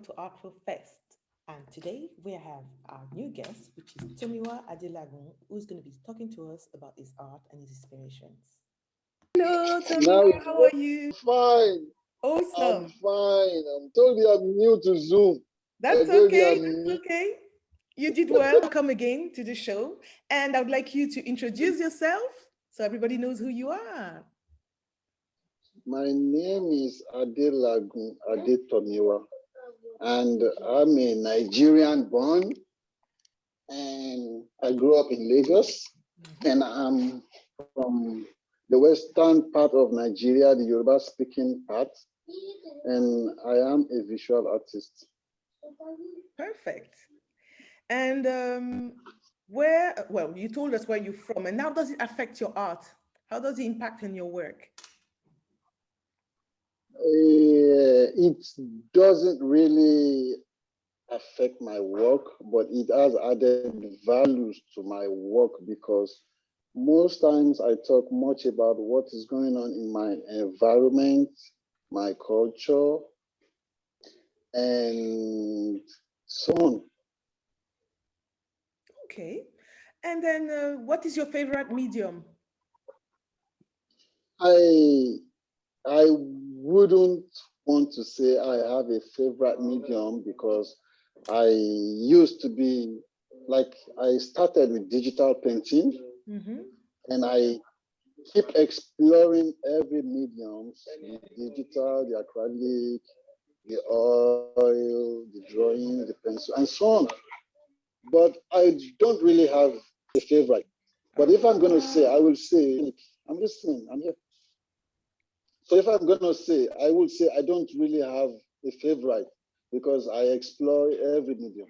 to Artfrofest. And today we have our new guest, which is Tomiwa Adelagun, who's going to be talking to us about his art and his inspirations. Hello, Now Tomiwa, how are you? fine. I'm Awesome. fine. I'm told you I'm new to Zoom. I That's told you okay. I'm That's new. okay. You did well. Welcome again to the show. And I would like you to introduce yourself so everybody knows who you are. My name is Adelagun Tomiwa, and I'm a Nigerian born, and I grew up in Lagos, and I'm from the western part of Nigeria, the Yoruba speaking part, and I am a visual artist. Perfect. And well, you told us where you're from, and how does it affect your art? How does it impact on your work? It doesn't really affect my work, but it has added values to my work because most times I talk much about what is going on in my environment, my culture, and so on. Okay. And then what is your favorite medium? I I wouldn't want to say I have a favorite medium because I used to be like I started with digital painting Mm-hmm. and I keep exploring every medium, the digital, the acrylic, the oil, the drawing, the pencil, and so on. But I don't really have a favorite. But if I'm going to say, I will say, I'm listening, I'm here. So if I'm going to say, I will say I don't really have a favorite because I explore every medium.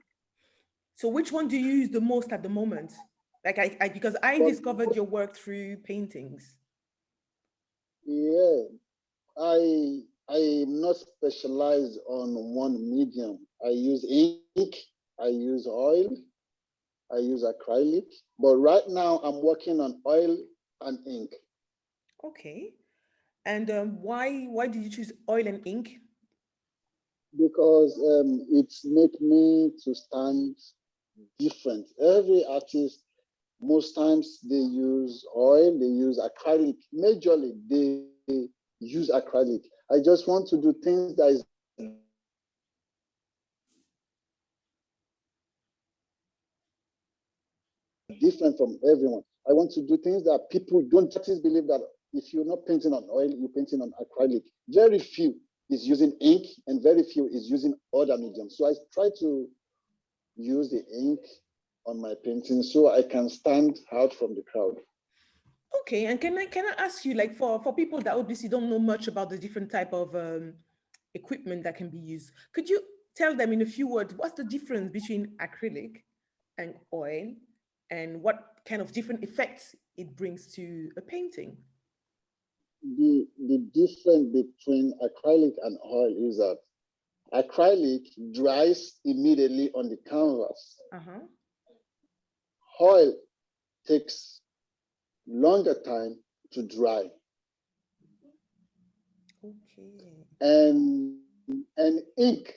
So which one do you use the most at the moment? Like I because I But discovered your work through paintings. yeah, I am not specialized on one medium. I use ink, I use oil, I use acrylic. But right now I'm working on oil and ink Okay. And why did you choose oil and ink? because it's make me to stand different. Every artist, most times they use oil, they use acrylic. Majorly, they use acrylic. I just want to do things that is different from everyone. I want to do things that people don't artists believe that if you're not painting on oil, you're painting on acrylic. Very few is using ink and very few is using other mediums. So I try to use the ink on my painting so I can stand out from the crowd. Okay, and can I ask you, like, for people that obviously don't know much about the different type of equipment that can be used, could you tell them in a few words what's the difference between acrylic and oil, and what kind of different effects it brings to a painting? The difference between acrylic and oil is that acrylic dries immediately on the canvas. Uh huh. Oil takes longer time to dry. Okay. And ink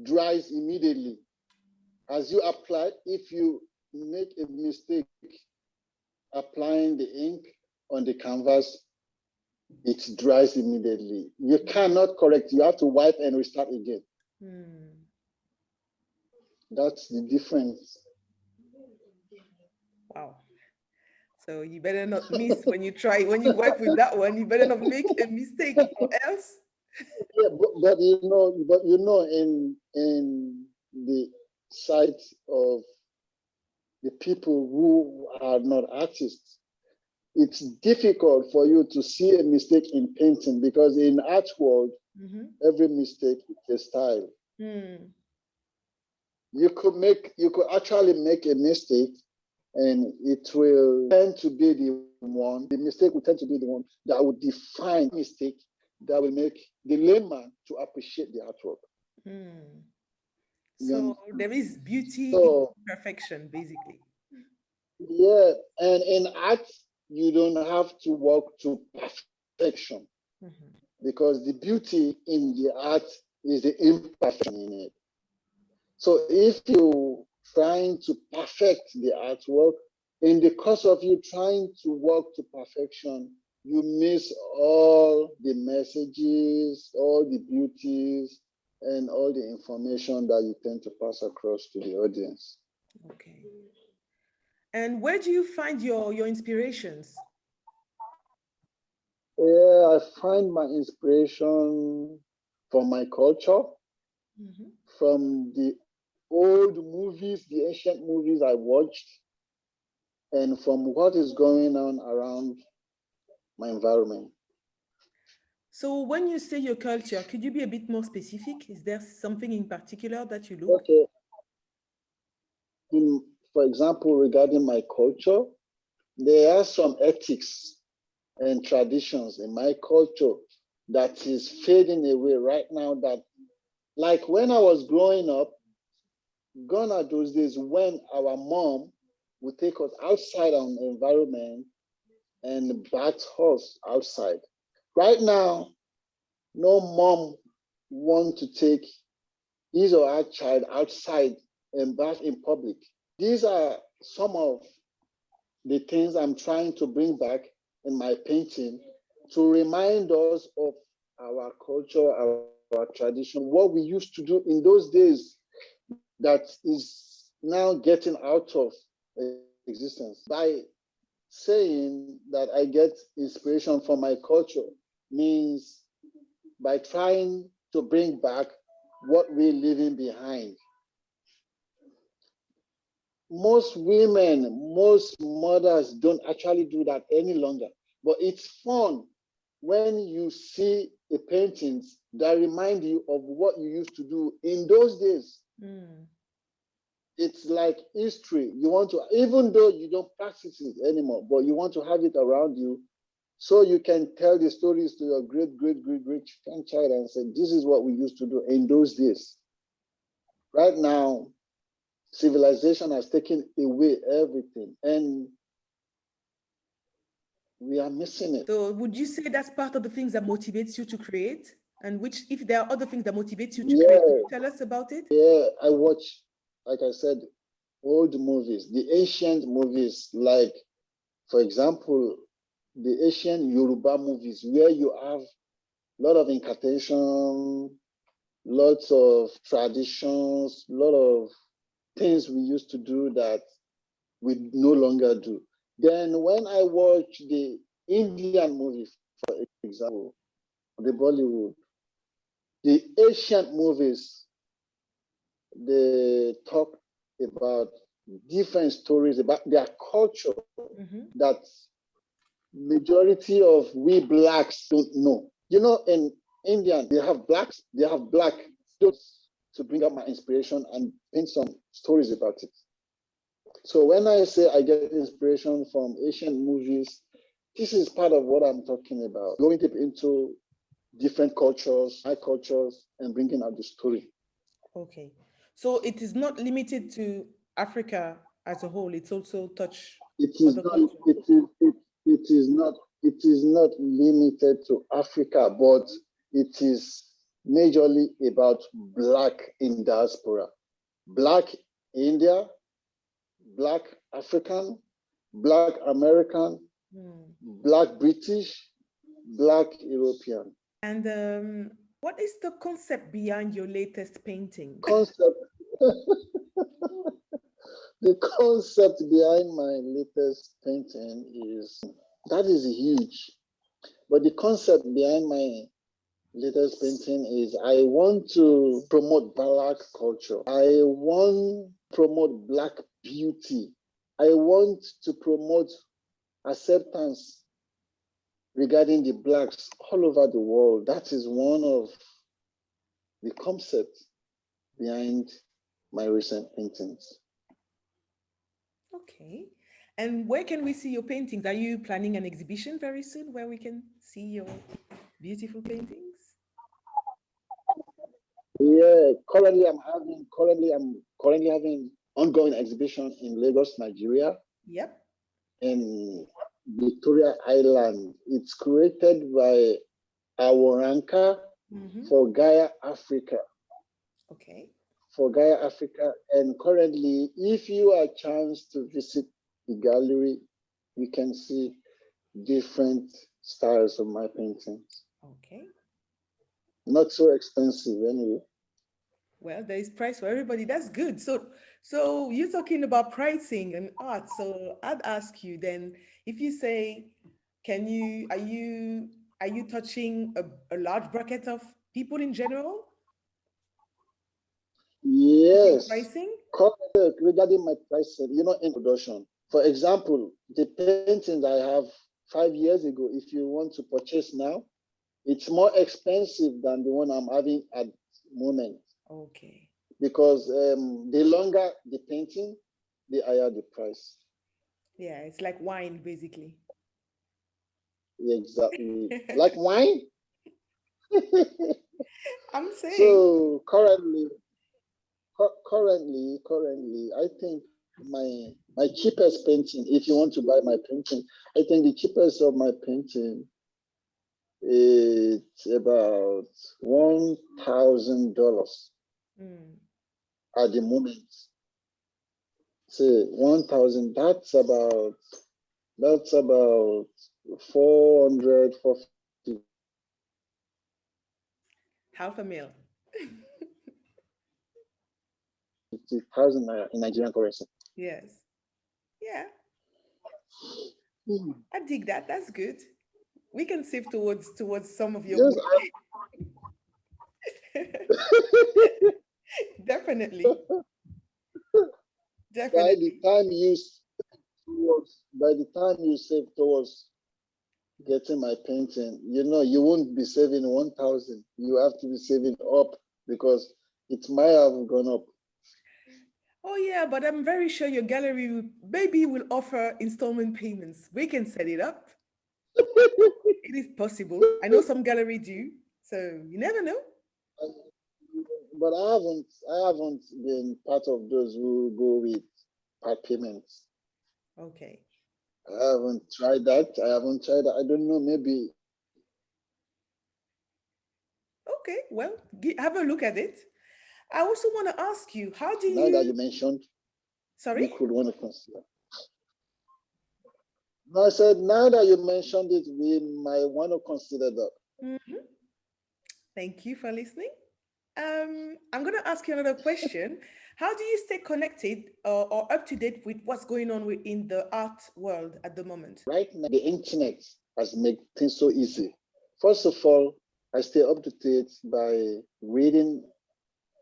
dries immediately. As you apply, if you make a mistake applying the ink on the canvas, it dries immediately. You cannot correct, you have to wipe and restart again. Hmm. That's the difference. Wow. So you better not miss when you work with that one. You better not make a mistake, or else. Yeah, but in the sight of the people who are not artists, it's difficult for you to see a mistake in painting because in art world, Mm-hmm. every mistake is a style. Hmm. You could actually make a mistake and it will tend to be the mistake will tend to be the one that will define mistake that will make the layman to appreciate the artwork. Hmm. You So understand? there is beauty in So perfection, basically. yeah, and in art, you don't have to work to perfection Mhm. because the beauty in the art is the imperfection in it. So if you trying to perfect the artwork, in the course of you trying to work to perfection, you miss all the messages, all the beauties, and all the information that you tend to pass across to the audience. Okay. And where do you find your inspirations? Yeah, I find my inspiration from my culture, from the old movies, the ancient movies I watched, and from what is going on around my environment. So when you say your culture, could you be a bit more specific? Is there something in particular that you look? Okay. For example, regarding my culture, there are some ethics and traditions in my culture that is fading away right now. That, like when I was growing up, gone are those days when our mom would take us outside on the environment and bath us outside. Right now, no mom want to take his or her child outside and bath in public. These are some of the things I'm trying to bring back in my painting to remind us of our culture, our tradition, what we used to do in those days that is now getting out of existence. By saying that I get inspiration from my culture means by trying to bring back what we're leaving behind. Most women, most mothers don't actually do that any longer, but it's fun when you see a paintings that remind you of what you used to do in those days. It's like history. You want to, even though you don't practice it anymore, but you want to have it around you so you can tell the stories to your great grandchild and say, this is what we used to do in those days. Right now, civilization has taken away everything and we are missing it. So would you say that's part of the things that motivates you to create? And which, if there are other things that motivate you to create, could you tell us about it? Yeah, I watch, like I said, old movies, the ancient movies, like, for example, the ancient Yoruba movies, where you have a lot of incantation, lots of traditions, a lot of things we used to do that we no longer do. Then when I watch the Indian movies, for example, the Bollywood, the ancient movies, they talk about different stories about their culture that majority of we blacks don't know. You know, in India, they have blacks, they have black. To bring up my inspiration and paint some stories about it. So when I say I get inspiration from Asian movies, this is part of what I'm talking about. Going deep into different cultures, high cultures, and bringing out the story. Okay. So it is not limited to Africa as a whole. It's also touch other cultures. It is not limited to Africa, but it is majorly about Black in diaspora. Black India, Black African, Black American, Black British, Black European. And what is the concept behind your latest painting? The concept behind my latest painting is, that is huge. But the concept behind my latest painting is I want to promote Black culture. I want to promote Black beauty. I want to promote acceptance regarding the Blacks all over the world. That is one of the concepts behind my recent paintings. Okay. And where can we see your paintings? Are you planning an exhibition very soon where we can see your beautiful paintings? Yeah, currently I'm having ongoing exhibition in Lagos, Nigeria. Yep. In Victoria Island. It's created by Aworanka for Gaia Africa. Okay. for Gaia Africa. And currently, if you are a chance to visit the gallery, you can see different styles of my paintings. Okay. Not so expensive anyway. Well, there is price for everybody. That's good. So you're talking about pricing and art. So I'd ask you then, if you say, are you touching a large bracket of people in general? Yes. Pricing? Correct. Regarding my pricing, in production. For example, the paintings I have 5 years ago, if you want to purchase now, it's more expensive than the one I'm having at the moment. Okay. Because the longer the painting, the higher the price. Yeah, it's like wine, basically. Exactly. Like wine? I'm saying. So currently, I think my cheapest painting, if you want to buy my painting, I think the cheapest of my painting, it's about $1,000 at the moment. Say 1,000. That's about 400, 450. Half a mil. 50,000 in Nigerian currency. Yes. Yeah. I dig that. That's good. We can save towards some of your Yes, Definitely. by Definitely. the time you save towards getting my painting, you won't be saving 1,000. You have to be saving up because it might have gone up. Oh yeah, but I'm very sure your gallery maybe will offer installment payments. We can set it up. It is possible. I know some gallery do, so you never know. But I haven't been part of those who go with part payments. Okay. I haven't tried that. I don't know, maybe. Okay, well, have a look at it. I also want to ask you, how do Now that you you, mentioned, sorry? we could want to consider. No, I said, now that you mentioned it, we might want to consider that. Mm-hmm. Thank you for listening. I'm going to ask you another question. How do you stay connected or up to date with what's going on in the art world at the moment? Right now, the internet has made things so easy. First of all, I stay up to date by reading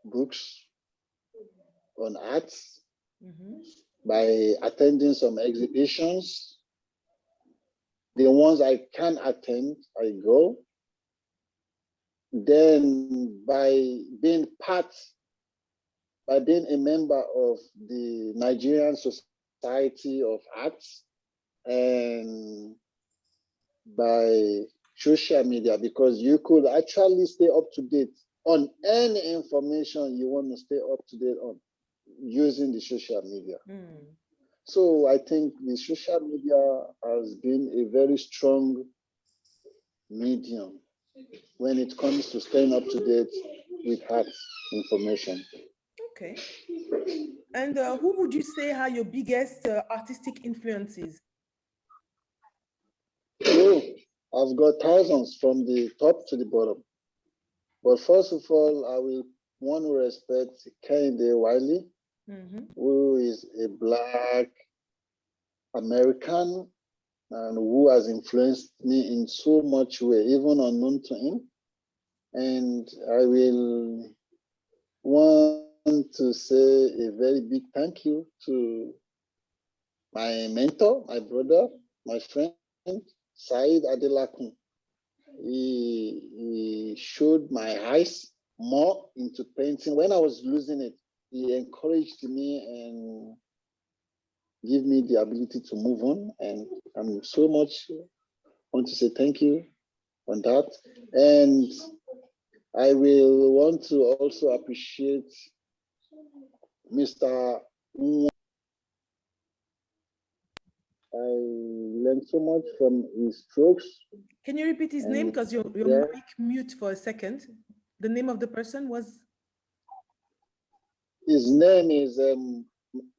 books on arts, by attending some exhibitions. The ones I can attend, I go. Then by being a member of the Nigerian Society of Arts, and by social media, because you could actually stay up to date on any information you want to stay up to date on using the social media. So I think the social media has been a very strong medium when it comes to staying up to date with art information. Okay. And who would you say are your biggest artistic influences? Oh, I've got thousands from the top to the bottom. But first of all, I will want to respect Kehinde Wiley, who is a Black American and who has influenced me in so much way, even unknown to him. And I will want to say a very big thank you to my mentor, my brother, my friend, Said Adelagun. He showed my eyes more into painting. When I was losing it, he encouraged me and give me the ability to move on. And I'm so much want to say thank you on that. And I will want to also appreciate Mr. I learned so much from his strokes. Can you repeat his name? Because your mic mute for a second. The name of the person was? His name is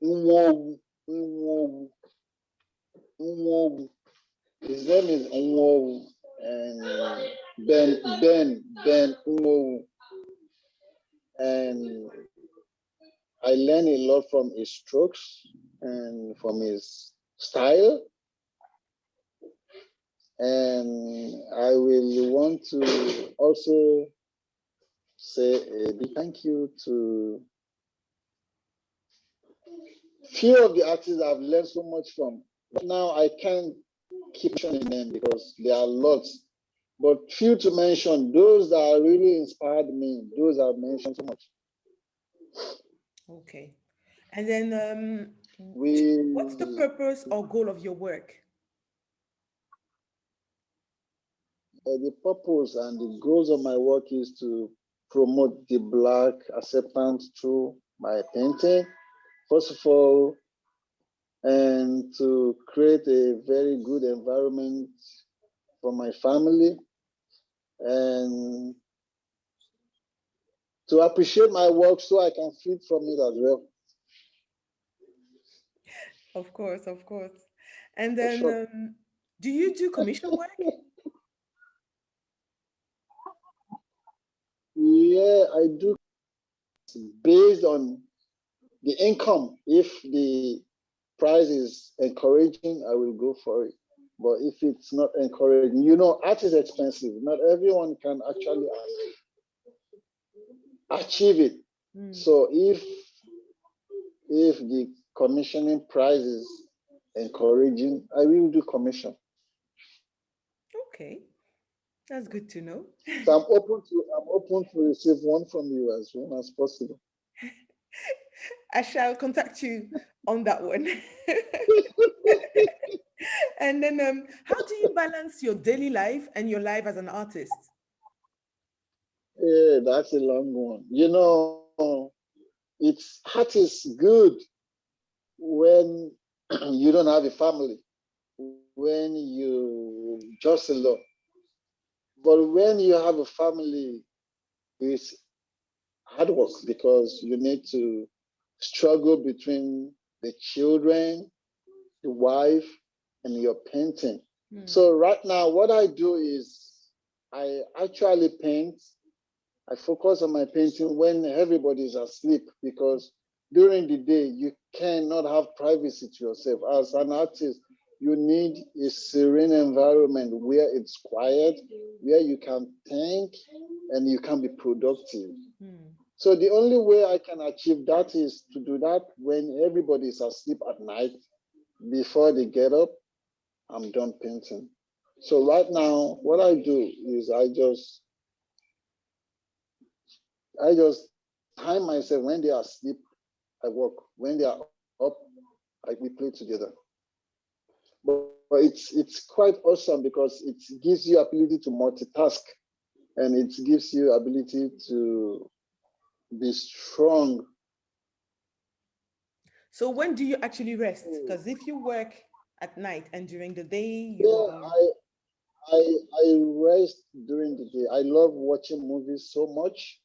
Nwowu. Nwowu. Nwowu. His name is Nwowu, and Ben Nwowu. And I learned a lot from his strokes and from his style. And I will want to also say a big thank you to few of the artists I've learned so much from. But now I can't keep mentioning them because there are lots. But few to mention, those that really inspired me, those I've mentioned so much. Okay. And then what's the purpose or goal of your work? The purpose and the goals of my work is to promote the Black acceptance through my painting, first of all, and to create a very good environment for my family, and to appreciate my work so I can feed from it as well. Of course, of course. And then, sure. Do you do commission work? Yeah, I do. Based on the income. If the price is encouraging, I will go for it. But if it's not encouraging, you know, art is expensive. Not everyone can actually achieve it. So if the commissioning price is encouraging, I will do commission. Okay, that's good to know. So I'm open to receive one from you as soon as possible. I shall contact you on that one. And then how do you balance your daily life and your life as an artist? Yeah, that's a long one. You know, art is good when you don't have a family, when you just alone. But when you have a family, it's hard work because you need to struggle between the children, the wife, and your painting. So right now, what I do is I actually paint. I focus on my painting when everybody is asleep, because during the day, you cannot have privacy to yourself. As an artist, you need a serene environment where it's quiet, where you can think and you can be productive. So the only way I can achieve that is to do that when everybody is asleep at night. Before they get up, I'm done painting. So right now, what I do is I just time myself. When they are asleep, I work. When they are up, we play together. But it's quite awesome because it gives you ability to multitask, and it gives you ability to be strong. So when do you actually rest? Because if you work at night and during the day, I rest during the day. I love watching movies so much.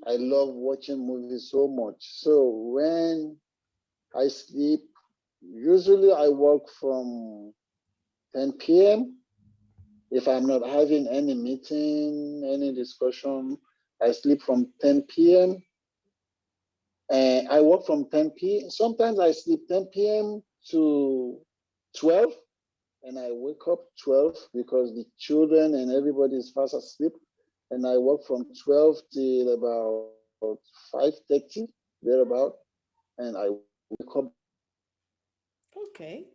I love watching movies so much. So when I sleep, usually I work from 10 p.m. If I'm not having any meeting, any discussion, I sleep from 10 p.m. And I work from 10 p.m. Sometimes I sleep 10 p.m. to 12, and I wake up 12 because the children and everybody is fast asleep. And I work from 12 till about 5:30, thereabout, and I wake up. Okay.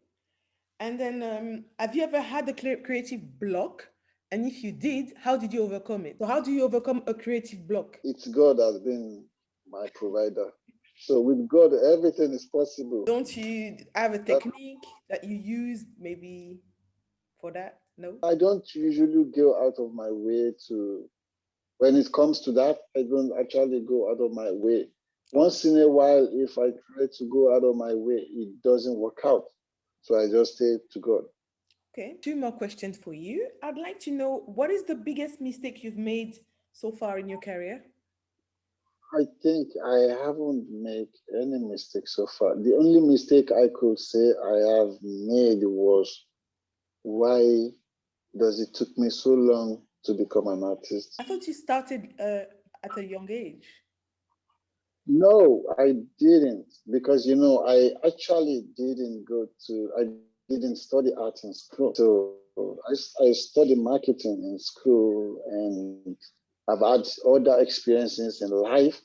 And then have you ever had a creative block? And if you did, how did you overcome it? So how do you overcome a creative block? It's God has been my provider. So with God, everything is possible. Don't you have a technique that you use maybe for that? No? I don't usually go out of my way to, when it comes to that, I don't actually go out of my way. Once in a while, if I try to go out of my way, it doesn't work out. So I just say to God. Okay, 2 more questions for you. I'd like to know, what is the biggest mistake you've made so far in your career? I think I haven't made any mistake so far. The only mistake I could say I have made was why does it took me so long to become an artist? I thought you started at a young age. No, I didn't because I actually didn't I didn't study art in school. So I studied marketing in school and I've had other experiences in life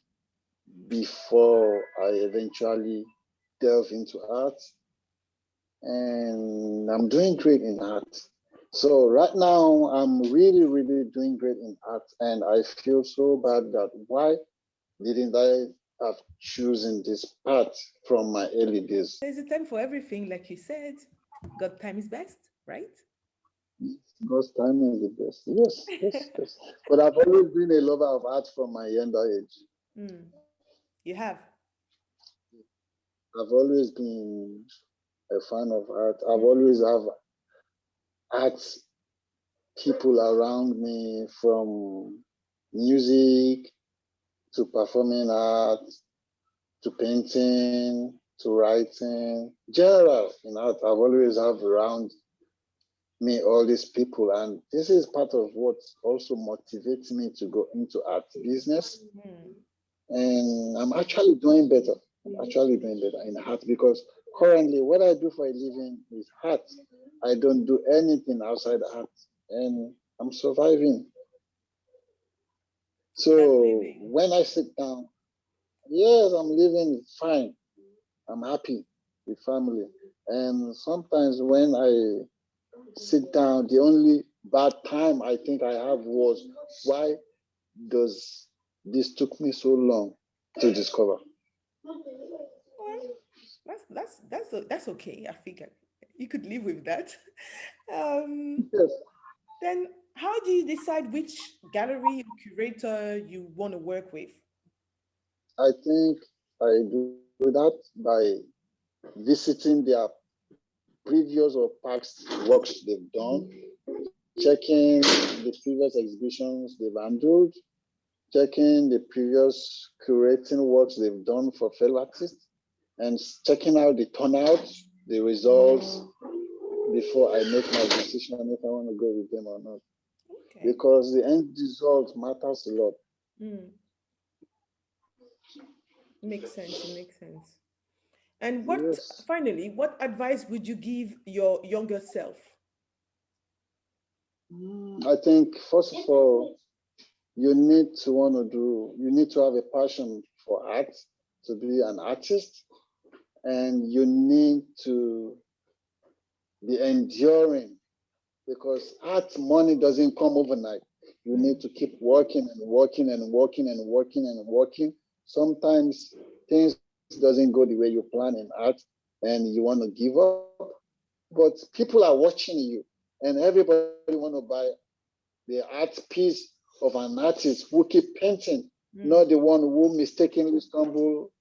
before I eventually delve into art. And I'm doing great in art. So right now I'm really, really doing great in art. And I feel so bad that why didn't I have chosen this path from my early days? There's a time for everything, like you said. God time is best, right? God's timing is the best. Yes, yes, yes. But I've always been a lover of art from my younger age. Mm, you have. I've always been a fan of art. I've always have art people around me, from music to performing art to painting to writing. General in art, I've always have around me all these people, and this is part of what also motivates me to go into art business. Mm. And I'm actually doing better. I'm actually doing better in art because currently what I do for a living is art. I don't do anything outside art, and I'm surviving. That's So living. when I sit down, yes, I'm living fine. I'm happy with family. And sometimes when I sit down, the only bad time I think I have was why does this took me so long to discover? Well, that's okay. I think you could live with that. Um, Yes, then how do you decide which gallery or curator you want to work with? I think I do that by visiting their previous or past works they've done, checking the previous exhibitions they've handled, checking the previous curating works they've done for fellow artists, and checking out the turnout, the results before I make my decision if I want to go with them or not. Okay. Because the end result matters a lot. Mm, makes sense. It makes sense. And Yes. finally, what advice would you give your younger self? I think, first of all, you need to have a passion for art to be an artist, and you need to be enduring because art money doesn't come overnight. You need Mm, to keep working and working and working and working and working. Sometimes things doesn't go the way you plan in art and you want to give up, but people are watching you and everybody want to buy the art piece of an artist who keep painting, not mm. the one who mistakenly stumble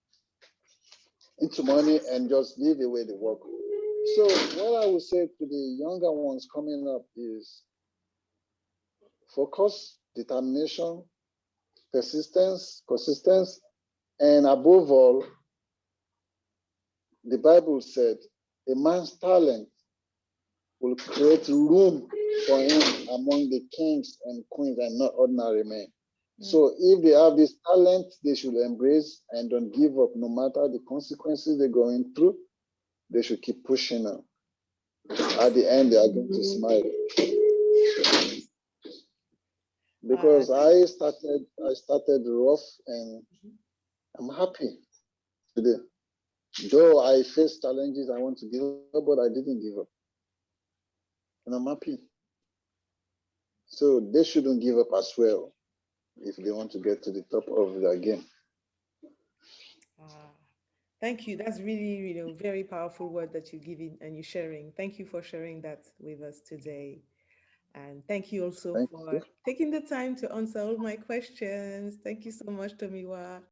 into money and just leave away the work. So what I would say to the younger ones coming up is focus, determination, persistence, consistency, and above all, the Bible said, a man's talent will create room for him among the kings and queens and not ordinary men. Mm. So if they have this talent, they should embrace and don't give up no matter the consequences they're going through. They should keep pushing on. At the end, they are going to smile. Uh, Because I started rough and I'm happy today. Though I faced challenges, I want to give up, but I didn't give up. And I'm happy. So they shouldn't give up as well if they want to get to the top of their game. uh, thank you. That's really, very powerful word that you're giving and you're sharing. Thank you for sharing that with us today. And thank you also Thank you. for taking the time to answer all my questions. Thank you so much, Tomiwa.